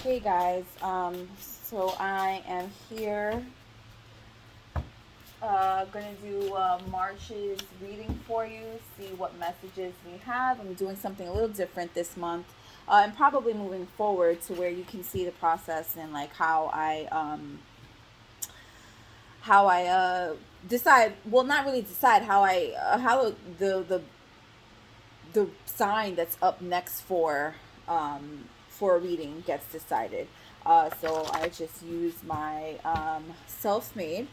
Hey guys, so I am here gonna do March's reading for you, see what messages we have. I'm doing something a little different this month, and probably moving forward to where you can see the process and like how I decide, well, not really decide, how the sign that's up next for a reading gets decided. So I just use my self-made.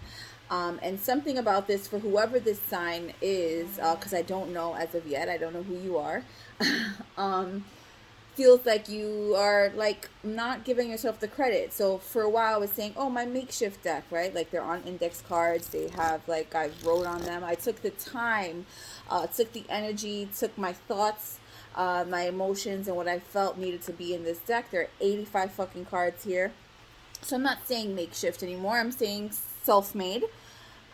And something about this for whoever this sign is, because I don't know as of yet, I don't know who you are. um, Feels like you are like not giving yourself the credit. So for a while I was saying, oh, my makeshift deck, right? Like they're on index cards. They have like I wrote on them. I took the time, took the energy, took my thoughts, my emotions, and what I felt needed to be in this deck. There are 85 fucking cards here. So I'm not saying makeshift anymore. I'm saying self-made.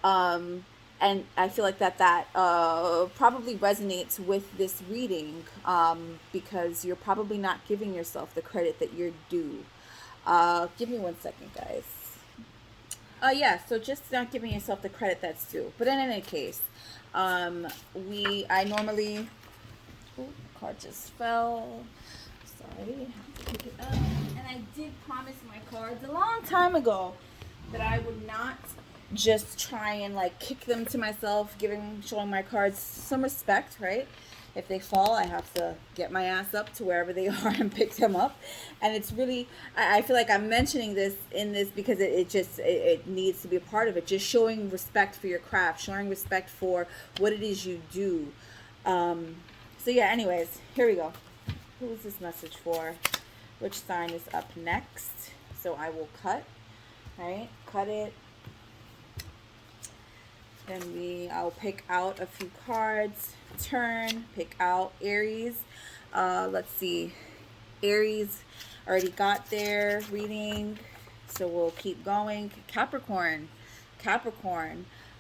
Um, and I feel like that probably resonates with this reading, because you're probably not giving yourself the credit that you're due. Give me 1 second, guys. Yeah, so just not giving yourself the credit that's due. But in any case, I normally, oh, card just fell. Sorry, I have to pick it up. And I did promise my cards a long time ago that I would not just try and like kick them to myself, showing my cards some respect, right? If they fall, I have to get my ass up to wherever they are and pick them up. And it's really, I feel like I'm mentioning this in this because it needs to be a part of it. Just showing respect for your craft, showing respect for what it is you do. So yeah, anyways, here we go. Who is this message for? Which sign is up next? So I will cut, right? Cut it. Then I'll pick out a few cards, turn, pick out Aries. Let's see. Aries already got their reading, so we'll keep going. Capricorn.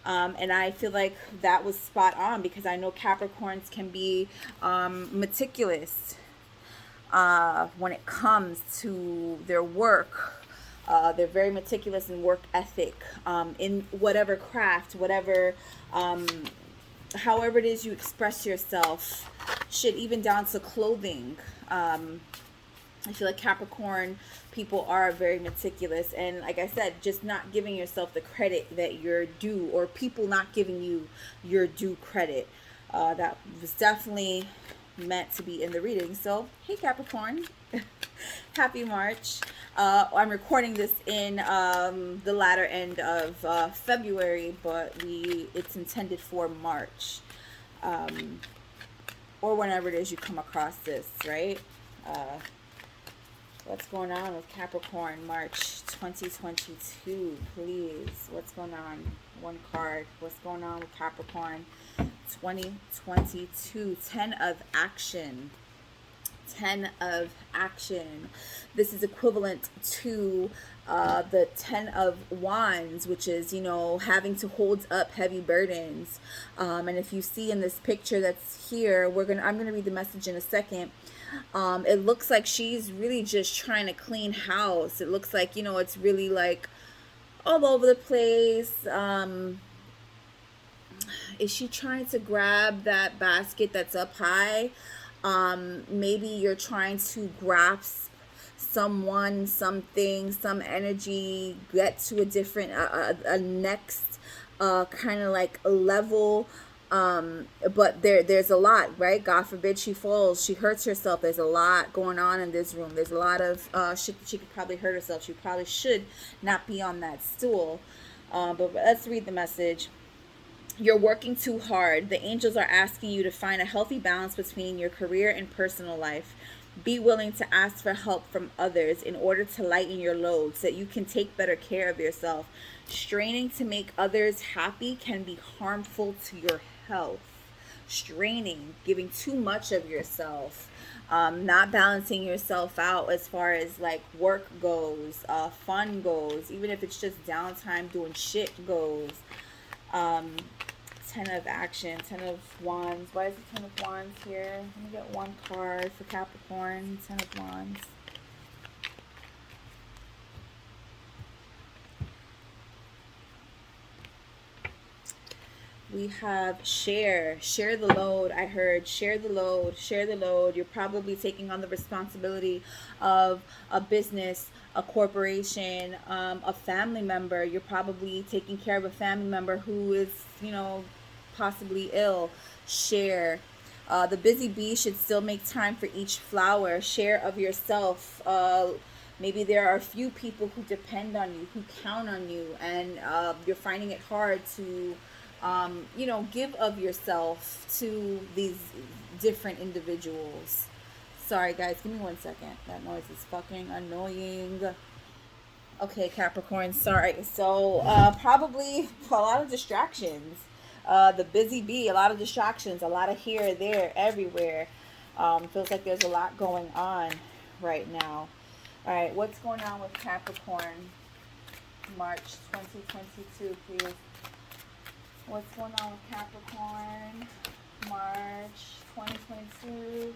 And I feel like that was spot on because I know Capricorns can be meticulous when it comes to their work. They're very meticulous in work ethic, in whatever craft, however it is you express yourself. Shit, even down to clothing. I feel like Capricorn people are very meticulous, and like I said, just not giving yourself the credit that you're due, or people not giving you your due credit. That was definitely meant to be in the reading. So, hey Capricorn, happy March. I'm recording this in the latter end of February, but it's intended for March, or whenever it is you come across this, right? What's going on with Capricorn March 2022, please? What's going on? One card. What's going on with Capricorn 2022? 10 of action. 10 of action. This is equivalent to the 10 of wands, which is, having to hold up heavy burdens. And if you see in this picture that's here, I'm gonna read the message in a second. It looks like she's really just trying to clean house. It looks like, it's really like all over the place. Is she trying to grab that basket that's up high? Maybe you're trying to grasp someone, something, some energy, get to a different, a next kind of like level. But there's a lot, right? God forbid she falls, she hurts herself. There's a lot going on in this room. There's a lot of shit that she could probably hurt herself. She probably should not be on that stool. But let's read the message. You're working too hard. The angels are asking you to find a healthy balance between your career and personal life. Be willing to ask for help from others in order to lighten your load so that you can take better care of yourself. Straining to make others happy can be harmful to your health. Straining, giving too much of yourself, not balancing yourself out as far as like work goes, fun goes, even if it's just downtime doing shit goes. 10 of action, 10 of wands. Why is the 10 of wands here? Let me get one card for Capricorn. 10 of wands. We have share the load. I heard share the load, share the load. You're probably taking on the responsibility of a business, a corporation, a family member. You're probably taking care of a family member who is, possibly ill. Share. The busy bee should still make time for each flower. Share of yourself. Maybe there are a few people who depend on you, who count on you, and you're finding it hard to give of yourself to these different individuals. Sorry, guys, give me 1 second. That noise is fucking annoying. Okay, Capricorn, sorry. So, probably a lot of distractions. The busy bee, a lot of distractions, a lot of here, there, everywhere. Feels like there's a lot going on right now. All right, what's going on with Capricorn? March 2022, please. What's going on with Capricorn? March 2022.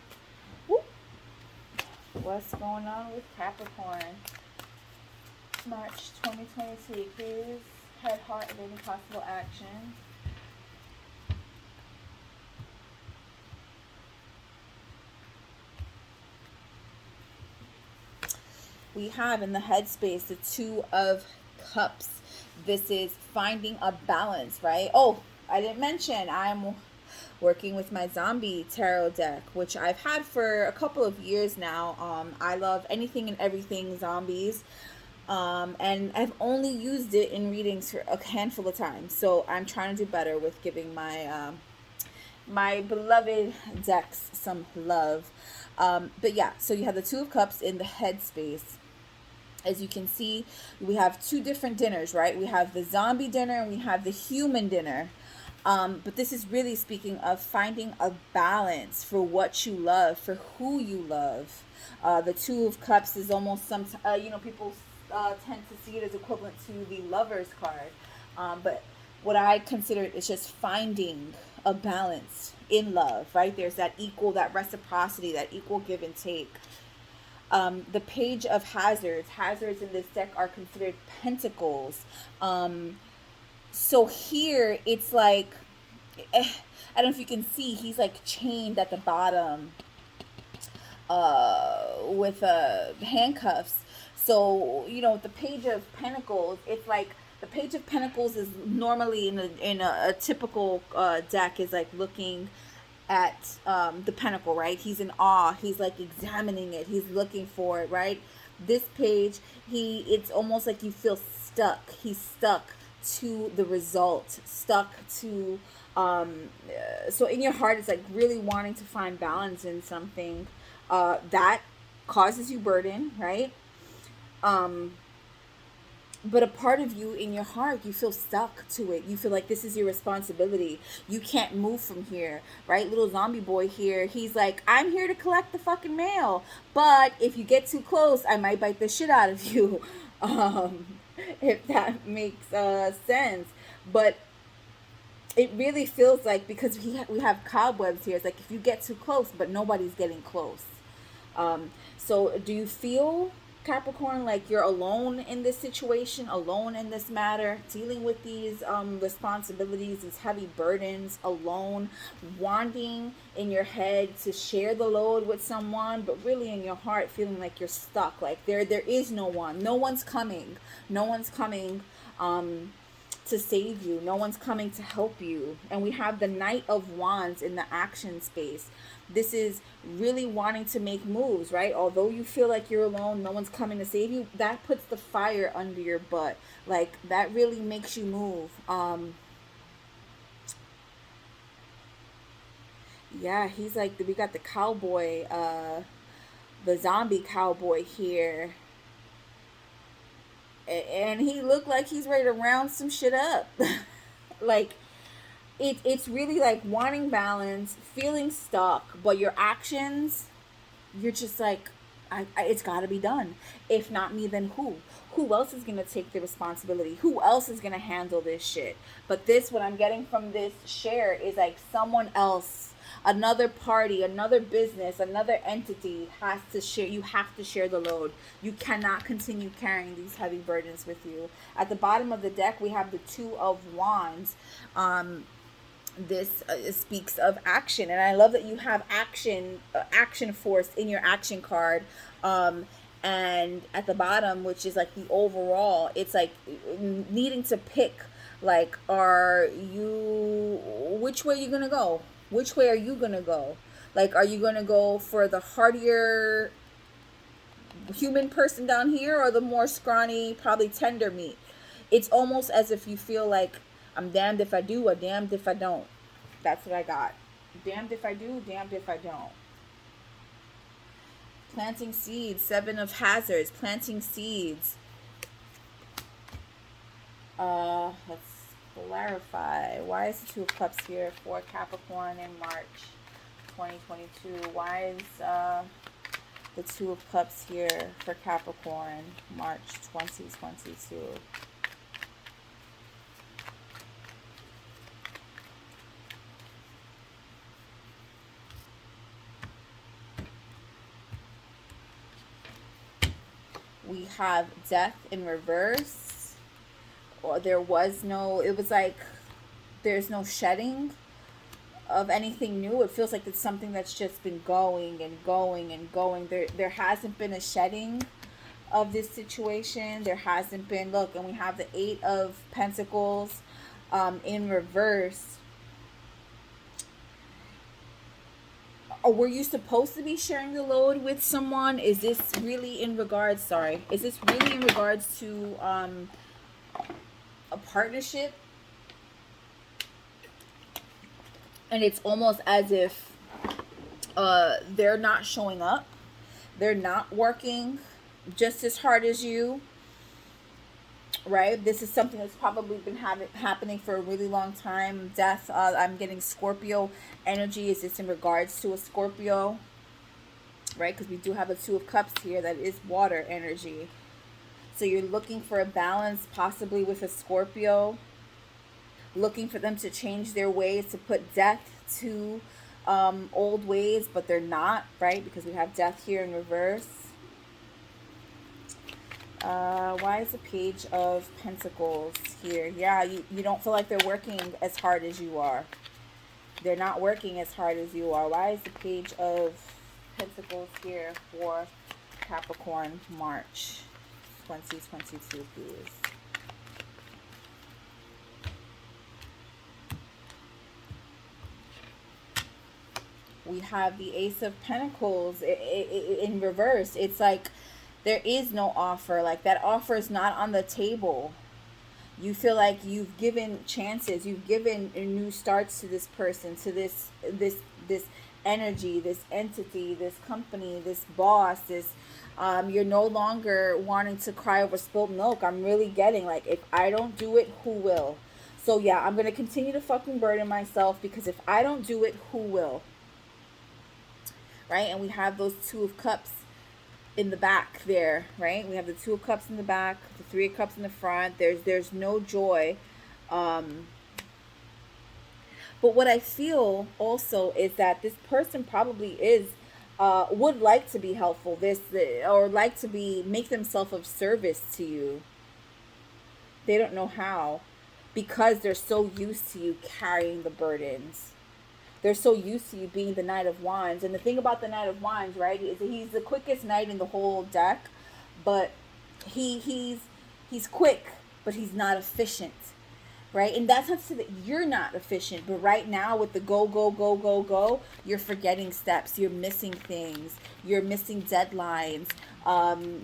Woo. What's going on with Capricorn? March 2022, please. Head, heart, of any possible action. We have in the headspace the Two of Cups. This is finding a balance, right? Oh, I didn't mention I'm working with my zombie tarot deck, which I've had for a couple of years now. I love anything and everything zombies. And I've only used it in readings for a handful of times. So I'm trying to do better with giving my beloved decks some love. But yeah, so you have the Two of Cups in the headspace. As you can see, we have two different dinners, right? We have the zombie dinner and we have the human dinner. But this is really speaking of finding a balance for what you love, for who you love. The Two of Cups is almost people tend to see it as equivalent to the Lover's card. But what I consider is just finding a balance in love, right? There's that reciprocity, that equal give and take. The Page of Hazards. Hazards in this deck are considered pentacles. So here it's like, I don't know if you can see, he's like chained at the bottom with handcuffs. So, the Page of Pentacles, it's like, the Page of Pentacles is normally in a typical deck is like looking at the pentacle, right? He's in awe. He's like examining it. He's looking for it, right? This page, it's almost like you feel stuck. He's stuck to the result, stuck to so in your heart it's like really wanting to find balance in something that causes you burden, right? But a part of you in your heart, you feel stuck to it. You feel like this is your responsibility. You can't move from here, right? Little zombie boy here, he's like, I'm here to collect the fucking mail, but if you get too close, I might bite the shit out of you. If that makes sense. But it really feels like, because we have cobwebs here, it's like if you get too close, but nobody's getting close. So do you feel, Capricorn, like you're alone in this situation, alone in this matter, dealing with these responsibilities, these heavy burdens, alone, wanting in your head to share the load with someone, but really in your heart feeling like you're stuck, like there is no one's coming, to save you, no one's coming to help you. And we have the Knight of Wands in the action space. This is really wanting to make moves, right? Although you feel like you're alone, no one's coming to save you, that puts the fire under your butt. Like, that really makes you move. Yeah, he's like, we got the cowboy, the zombie cowboy here. And he looked like he's ready to round some shit up. Like, it's really like wanting balance, feeling stuck, but your actions, you're just like, it's got to be done. If not me, then who? Who else is going to take the responsibility? Who else is going to handle this shit? But this, what I'm getting from this share is like someone else, another party, another business, another entity has to share. You have to share the load. You cannot continue carrying these heavy burdens with you. At the bottom of the deck, we have the Two of Wands. this speaks of action, and I love that you have action force in your action card. And at the bottom, which is like the overall, it's like needing to pick, like, are you, which way are you gonna go, which way are you gonna go, like, are you gonna go for the hardier human person down here, or the more scrawny, probably tender meat? It's almost as if you feel like, I'm damned if I do or damned if I don't. That's what I got. Damned if I do, damned if I don't. Planting seeds, 7 of hazards, planting seeds. Let's clarify. Why is the 2 of cups here for Capricorn in March 2022? Why is the 2 of cups here for Capricorn March 2022? We have death in reverse, or there was no, it was like there's no shedding of anything new. It feels like it's something that's just been going and going and going. There hasn't been a shedding of this situation. There hasn't been, look, and we have the 8 of Pentacles in reverse. Or were you supposed to be sharing the load with someone? Is this really in regards, sorry, is this really in regards to a partnership? And it's almost as if they're not showing up. They're not working just as hard as you, right? This is something that's probably been happening for a really long time. Death, I'm getting Scorpio energy. Is this in regards to a Scorpio, right? Because we do have a 2 of cups here that is water energy. So you're looking for a balance, possibly with a Scorpio, looking for them to change their ways, to put death to old ways, but they're not, right? Because we have death here in reverse. Why is the Page of Pentacles here? Yeah, you don't feel like they're working as hard as you are. They're not working as hard as you are. Why is the Page of Pentacles here for Capricorn March 2022, please? We have the Ace of Pentacles in reverse. It's like there is no offer. Like, that offer is not on the table. You feel like you've given chances. You've given new starts to this person, to this energy, this entity, this company, this boss, this you're no longer wanting to cry over spilled milk. I'm really getting, like, if I don't do it, who will? So yeah, I'm going to continue to fucking burden myself, because if I don't do it, who will? Right? And we have those 2 of cups in the back there, right? We have the 2 of cups in the back, the 3 of cups in the front. There's no joy. But what I feel also is that this person probably is would like to be helpful, or like to make themselves of service to you. They don't know how, because they're so used to you carrying the burdens. They're so used to you being the Knight of Wands. And the thing about the Knight of Wands, right, is that he's the quickest knight in the whole deck, but he's quick, but he's not efficient, right? And that's not to say that you're not efficient, but right now with the go, you're forgetting steps, you're missing things, you're missing deadlines,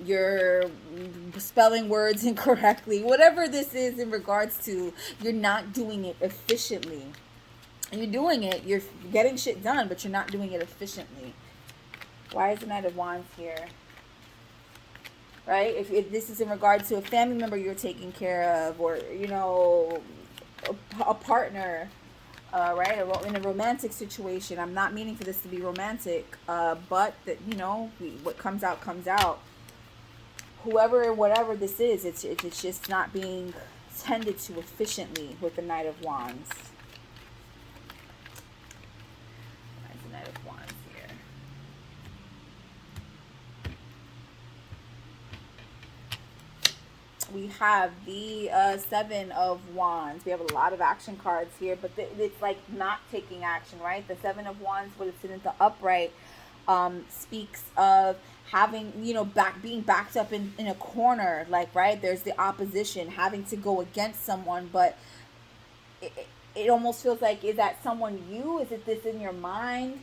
you're spelling words incorrectly, whatever this is in regards to, you're not doing it efficiently. You're doing it, you're getting shit done, but you're not doing it efficiently. Why is the Knight of Wands here? Right? If this is in regard to a family member you're taking care of, or, you know, a partner, right? In a romantic situation. I'm not meaning for this to be romantic, but that, you know, what comes out comes out. Whoever, whatever this is, it's just not being tended to efficiently with the Knight of Wands. We have the Seven of Wands. We have a lot of action cards here, but it's like not taking action, right? The Seven of Wands, when it's sitting at the upright, speaks of having, you know, being backed up in a corner, like, right? There's the opposition, having to go against someone, but it almost feels like, is that someone you? Is it this in your mind?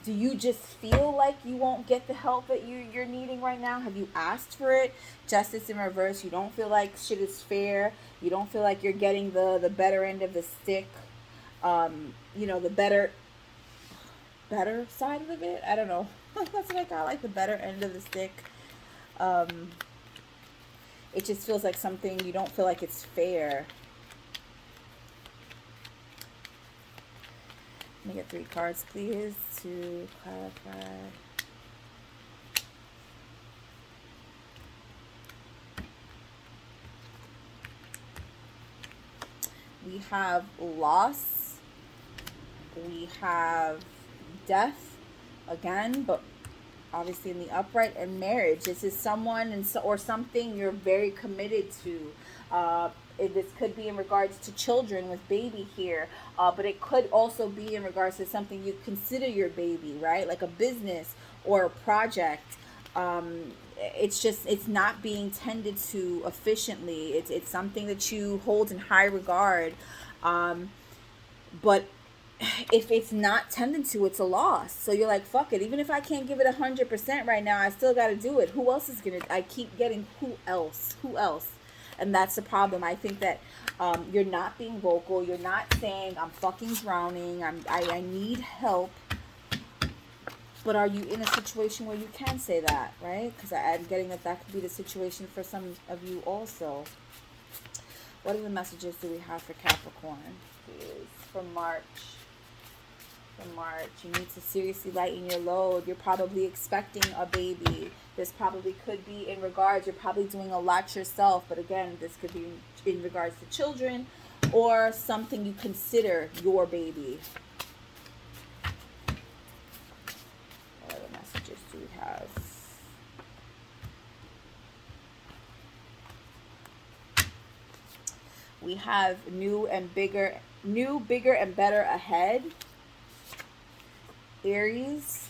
Do you just feel like you won't get the help that you're needing right now? Have you asked for it? Justice in reverse. You don't feel like shit is fair. You don't feel like you're getting the better end of the stick. You know, the better side of it. I don't know. That's what I got, like the better end of the stick. It just feels like something you don't feel like it's fair. Let me get 3 cards, please, to clarify. We have loss. We have death again, but obviously in the upright, and marriage. This is someone or something you're very committed to. This could be in regards to children with baby here, but it could also be in regards to something you consider your baby, right? Like a business or a project. It's not being tended to efficiently. It's something that you hold in high regard, but if it's not tended to, it's a loss. So you're like, fuck it. Even if I can't give it 100% right now, I still got to do it. Who else is gonna? I keep getting who else? And that's the problem. I think that you're not being vocal. You're not saying, I'm fucking drowning. I need help. But are you in a situation where you can say that, right? Because I'm getting that could be the situation for some of you also. What are the messages do we have for Capricorn, please, for March? You need to seriously lighten your load. You're probably expecting a baby. This probably could be in regards, you're probably doing a lot yourself, but again, this could be in regards to children or something you consider your baby. What other messages do we have? We have new, bigger, and better ahead. Aries.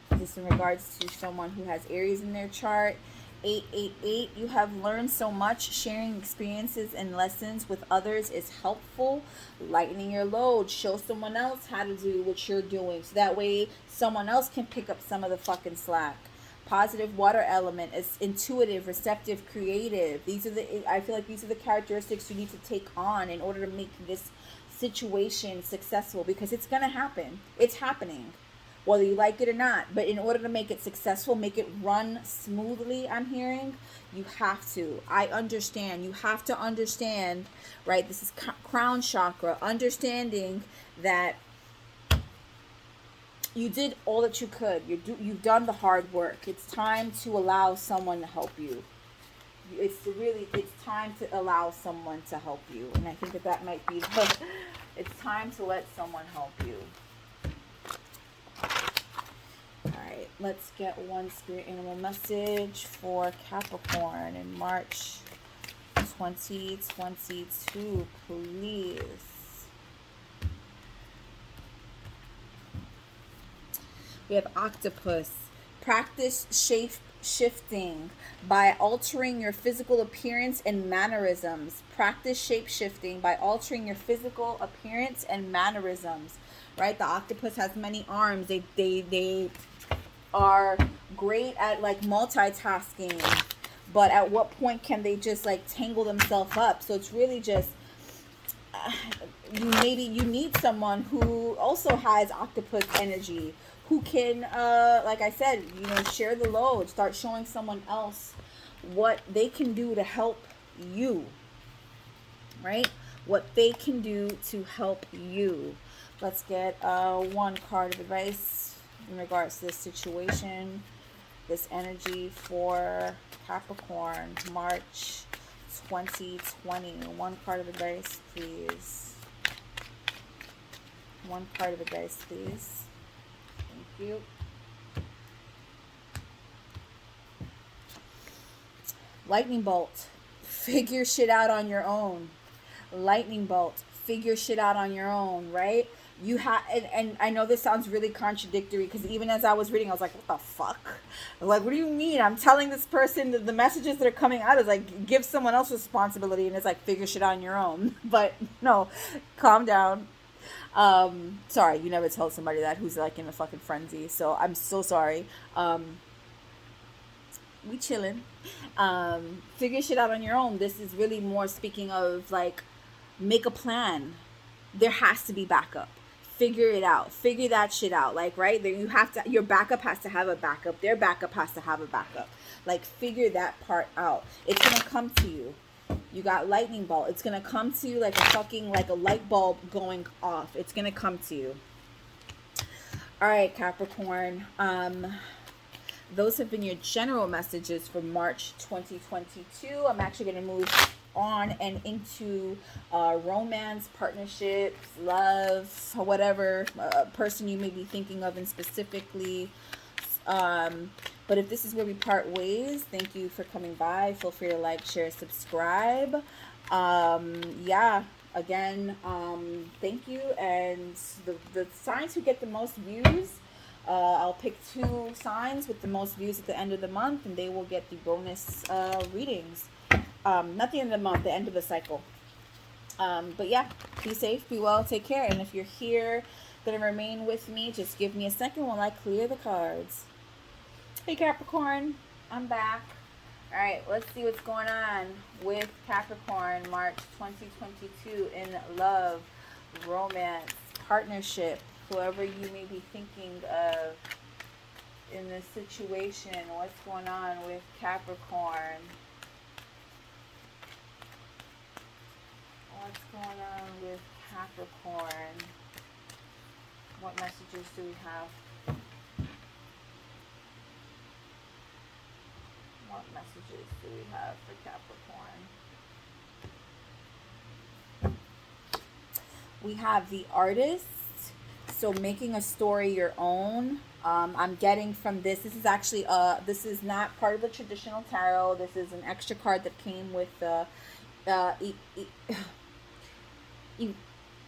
This in regards to someone who has Aries in their chart. 888. You have learned so much. Sharing experiences and lessons with others is helpful. Lightening your load. Show someone else how to do what you're doing, so that way someone else can pick up some of the fucking slack. Positive water element is intuitive, receptive, creative. I feel like these are the characteristics you need to take on in order to make this situation successful, because it's gonna happen. It's happening, whether you like it or not. But in order to make it successful, make it run smoothly, I'm hearing, you have to. I understand. You have to understand, right? This is crown chakra. Understanding that you did all that you could. You've done the hard work. It's time to allow someone to help you. It's time to allow someone to help you. And I think that might be it's time to let someone help you. Alright, let's get one spirit animal message for Capricorn in March 2022, please. We have octopus. Practice shape-shifting by altering your physical appearance and mannerisms. Practice shape-shifting by altering your physical appearance and mannerisms. Right? The octopus has many arms. They are great at like multitasking. But at what point can they just like tangle themselves up? So it's really just you need someone who also has octopus energy, who can, like I said, share the load, start showing someone else what they can do to help you, right? What they can do to help you. Let's get one card of advice in regards to this situation, this energy for Capricorn, March 2020. One card of advice, please. One card of advice, please. Thank you. Lightning bolt, figure shit out on your own. Lightning bolt, figure shit out on your own, right? You have, and I know this sounds really contradictory, because even as I was reading, I was like, what the fuck? Like, what do you mean? I'm telling this person that the messages that are coming out is like, give someone else responsibility, and it's like, figure shit out on your own. But no, calm down. Sorry, you never tell somebody that who's like in a fucking frenzy. So I'm so sorry. We chilling. Figure shit out on your own. This is really more speaking of like, make a plan. There has to be backup. Figure it out. Figure that shit out. Like, right there, you have to. Your backup has to have a backup. Their backup has to have a backup. Like, figure that part out. It's gonna come to you. You got lightning bolt. It's gonna come to you like a fucking, like a light bulb going off. It's gonna come to you. All right, Capricorn. Those have been your general messages for March 2022. I'm actually going to move on and into romance, partnerships, love, whatever person you may be thinking of and specifically. But if this is where we part ways, thank you for coming by. Feel free to like, share, subscribe. Yeah, again, thank you. And the signs who get the most views, I'll pick 2 signs with the most views at the end of the month, and they will get the bonus readings. Not the end of the month, the end of the cycle. But yeah, be safe, be well, take care. And if you're here, gonna remain with me, just give me a second while I clear the cards. Hey Capricorn, I'm back. All right, let's see what's going on with Capricorn March 2022 in love, romance, partnership, whoever you may be thinking of in this situation. What's going on with Capricorn? What's going on with Capricorn? What messages do we have? What messages do we have for Capricorn? We have the artist. So making a story your own. I'm getting from this. This is actually this is not part of the traditional tarot. This is an extra card that came with the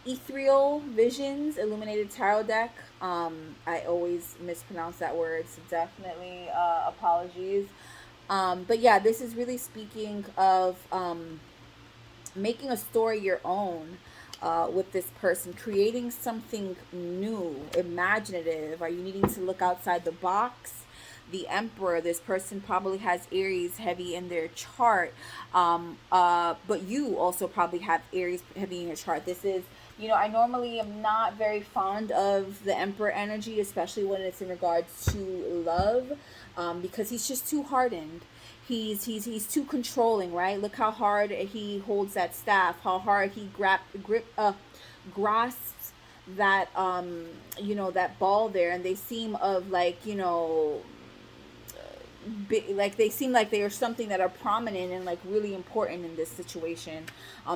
Ethereal Visions Illuminated Tarot deck. I always mispronounce that word, so definitely apologies. But yeah, this is really speaking of making a story your own with this person, creating something new, imaginative. Are you needing to look outside the box? The Emperor, this person probably has Aries heavy in their chart, but you also probably have Aries heavy in your chart. This is, I normally am not very fond of the Emperor energy, especially when it's in regards to love, because he's just too hardened. He's too controlling, right? Look how hard he holds that staff, how hard he grasps that that ball there, and they seem of like like they seem like they are something that are prominent and like really important in this situation.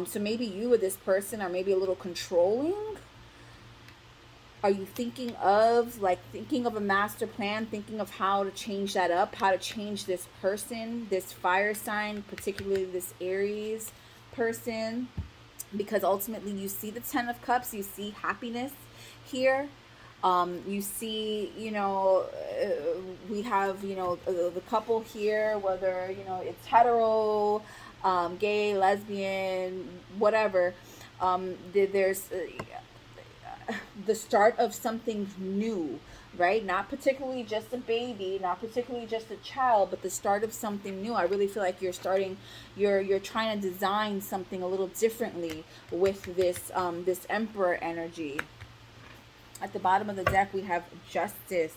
So maybe you or this person are maybe a little controlling. Are you thinking of a master plan, thinking of how to change that up, how to change this person, this fire sign, particularly this Aries person? Because ultimately you see the 10 of Cups, you see happiness here. You see, we have, the couple here, whether, it's hetero, gay, lesbian, whatever. There's the start of something new, right? Not particularly just a baby, not particularly just a child, but the start of something new. I really feel like you're trying to design something a little differently with this this Emperor energy. At the bottom of the deck, we have Justice.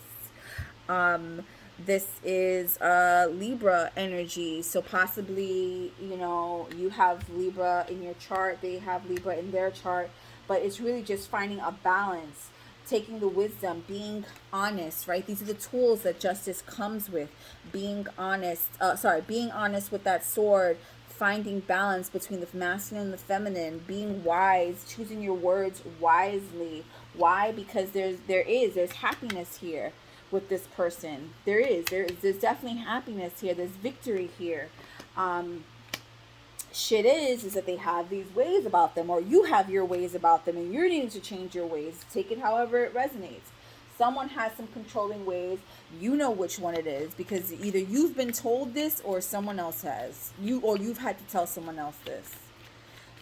This is Libra energy. So possibly, you have Libra in your chart. They have Libra in their chart. But it's really just finding a balance, taking the wisdom, being honest, right? These are the tools that Justice comes with. Being honest. Being honest with that sword. Finding balance between the masculine and the feminine, being wise, choosing your words wisely. Why? Because there's happiness here with this person. There's definitely happiness here. There's victory here. Shit is that they have these ways about them, or you have your ways about them, and you're needing to change your ways. Take it however it resonates. Someone has some controlling ways. You know which one it is, because either you've been told this or someone else has. You've had to tell someone else this.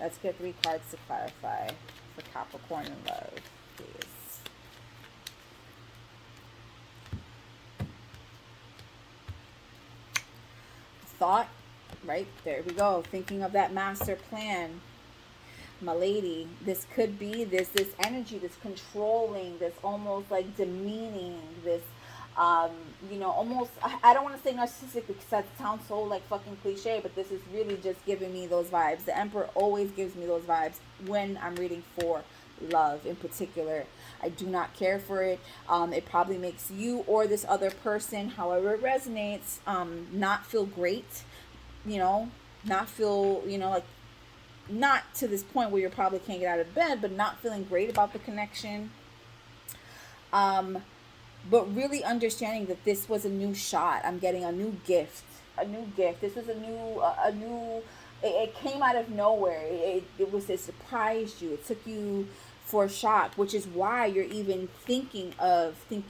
Let's get 3 cards to clarify for Capricorn in love, please. Thought. Right, there we go. Thinking of that master plan. My lady, this could be this energy, this controlling, this almost like demeaning, this almost, I don't want to say narcissistic because that sounds so like fucking cliche, but this is really just giving me those vibes. The Emperor always gives me those vibes when I'm reading for love in particular. I do not care for it. It probably makes you or this other person, however it resonates, not feel great. Not feel, like, not to this point where you probably can't get out of bed, but not feeling great about the connection. But really understanding that this was a new shot. I'm getting a new gift. This was a new, it came out of nowhere. It surprised you. It took you for a shock, which is why you're even thinking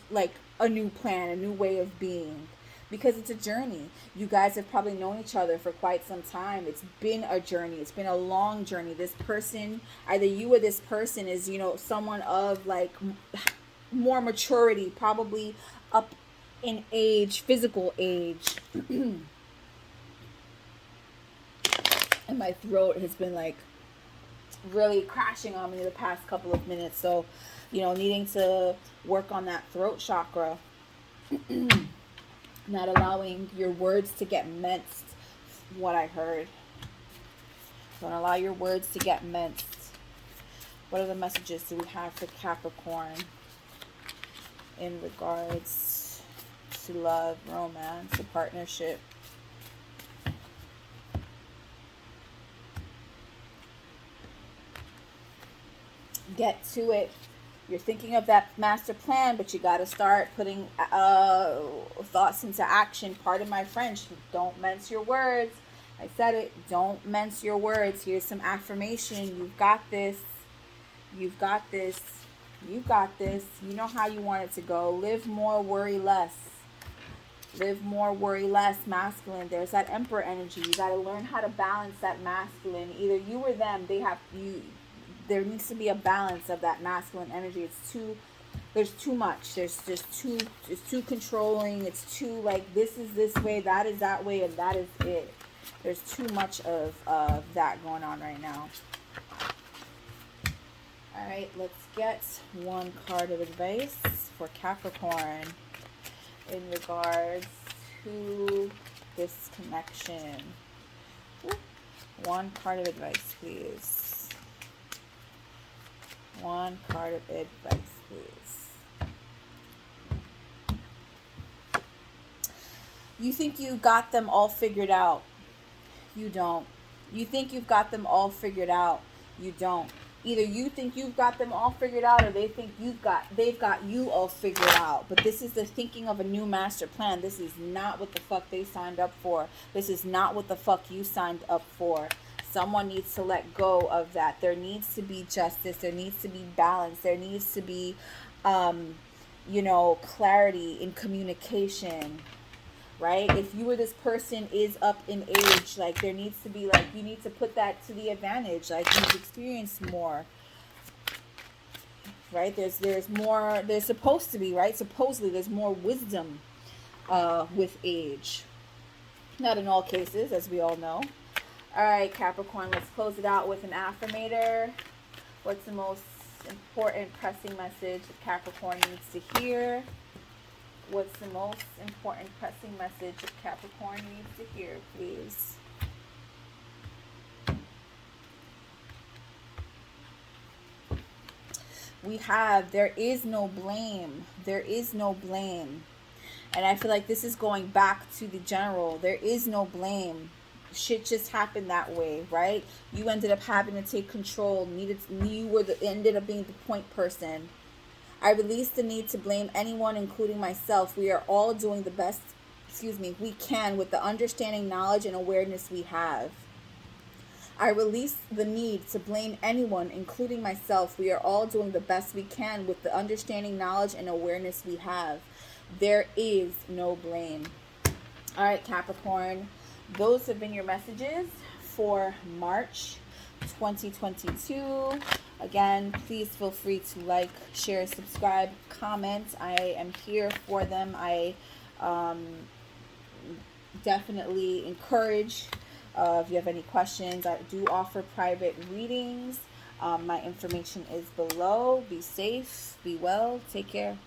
like a new plan, a new way of being. Because it's a journey. You guys have probably known each other for quite some time. It's been a journey. It's been a long journey. This person, either you or this person is, someone of like more maturity, probably up in age, physical age. And my throat has been like really crashing on me the past couple of minutes. So, needing to work on that throat chakra. Not allowing your words to get minced, what I heard. Don't allow your words to get minced. What other messages do we have for Capricorn in regards to love, romance, a partnership? Get to it. You're thinking of that master plan, but you got to start putting thoughts into action. Pardon my French. Don't mince your words. I said it. Don't mince your words. Here's some affirmation. You've got this. You've got this. You got this. You know how you want it to go. Live more, worry less. Live more, worry less. Masculine. There's that Emperor energy. You got to learn how to balance that masculine. Either you or them. There needs to be a balance of that masculine energy. There's too much. It's too controlling. It's too like, this is this way, that is that way, and that is it. There's too much of that going on right now. All right, let's get 1 card of advice for Capricorn in regards to this connection. 1 card of advice, please. 1 card of advice, please. You think you got them all figured out. You don't. You think you've got them all figured out. You don't. Either you think you've got them all figured out, or they think they've got you all figured out. But this is the thinking of a new master plan. This is not what the fuck they signed up for. This is not what the fuck you signed up for. Someone needs to let go of that. There needs to be justice. There needs to be balance. There needs to be, clarity in communication, right? If you or this person is up in age, like, there needs to be, like, you need to put that to the advantage. Like, you've experienced more, right? There's more, there's supposed to be, right? Supposedly there's more wisdom with age. Not in all cases, as we all know. All right, Capricorn, let's close it out with an affirmator. What's the most important pressing message that Capricorn needs to hear? What's the most important pressing message that Capricorn needs to hear, please? We have, there is no blame. There is no blame. And I feel like this is going back to the general. There is no blame. Shit just happened that way, right? You ended up having to take control. Ended up being the point person. I release the need to blame anyone, including myself. We are all doing the best excuse me, we can with the understanding, knowledge, and awareness we have. I release the need to blame anyone, including myself. We are all doing the best we can with the understanding, knowledge, and awareness we have. There is no blame. All right, Capricorn, those have been your messages for March 2022. Again, please feel free to like, share, subscribe, comment. I am here for them. I definitely encourage, if you have any questions, I do offer private readings. My information is below. Be safe, be well, take care.